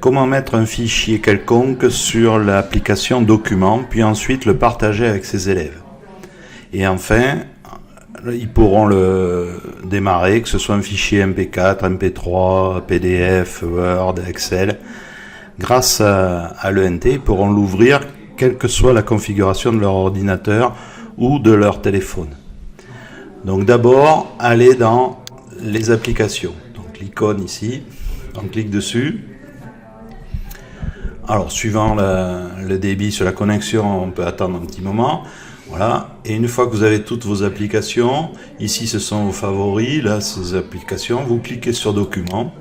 comment mettre un fichier quelconque sur l'application document, puis ensuite le partager avec ses élèves. Et enfin, ils pourront le démarrer, que ce soit un fichier MP4, MP3, PDF, Word, Excel. Grâce à l'ENT, ils pourront l'ouvrir quelle que soit la configuration de leur ordinateur ou de leur téléphone. Donc d'abord, allez dans les applications. Donc l'icône ici, on clique dessus. Alors suivant le débit sur la connexion, on peut attendre un petit moment. Voilà. Et une fois que vous avez toutes vos applications, ici ce sont vos favoris, là ces applications, vous cliquez sur Documents.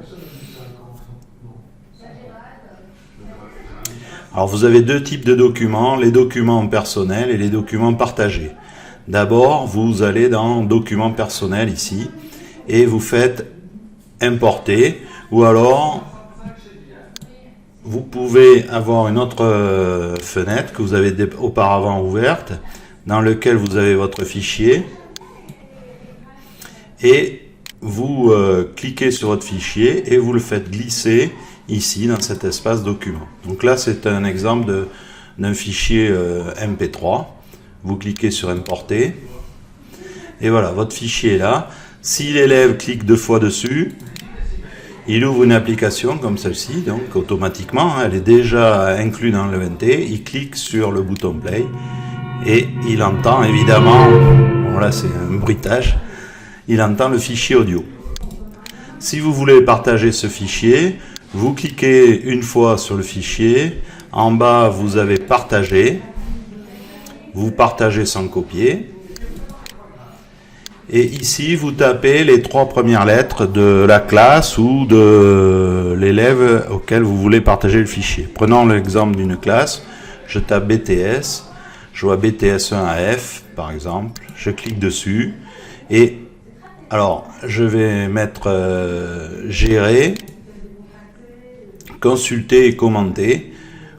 Alors vous avez deux types de documents, les documents personnels et les documents partagés. D'abord, vous allez dans Documents personnels ici et vous faites Importer, ou alors vous pouvez avoir une autre fenêtre que vous avez auparavant ouverte dans laquelle vous avez votre fichier et vous cliquez sur votre fichier et vous le faites glisser ici dans cet espace document. Donc là c'est un exemple d'un fichier MP3. Vous cliquez sur Importer et voilà, votre fichier est là. Si l'élève clique 2 fois dessus, il ouvre une application comme celle-ci, donc automatiquement, elle est déjà inclue dans l'ENT. Il clique sur le bouton Play et il entend évidemment, bon là c'est un bruitage, il entend le fichier audio. Si vous voulez partager ce fichier, vous cliquez une fois sur le fichier, en bas vous avez Partager, vous partagez sans copier. Et ici, vous tapez les 3 premières lettres de la classe ou de l'élève auquel vous voulez partager le fichier. Prenons l'exemple d'une classe. Je tape BTS. Je vois BTS1AF, par exemple. Je clique dessus. Et alors, je vais mettre Gérer, Consulter et Commenter.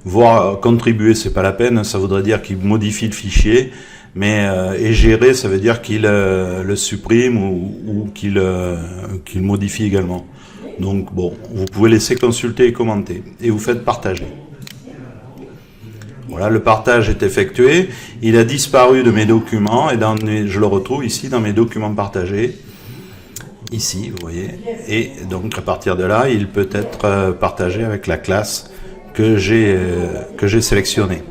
Voir contribuer, c'est pas la peine. Ça voudrait dire qu'il modifie le fichier. Mais et gérer, ça veut dire qu'il le supprime ou qu'il modifie également. Donc bon, vous pouvez laisser consulter et commenter. Et vous faites partager. Voilà, le partage est effectué. Il a disparu de mes documents et je le retrouve ici dans mes documents partagés. Ici, vous voyez. Et donc à partir de là, il peut être partagé avec la classe que j'ai sélectionnée.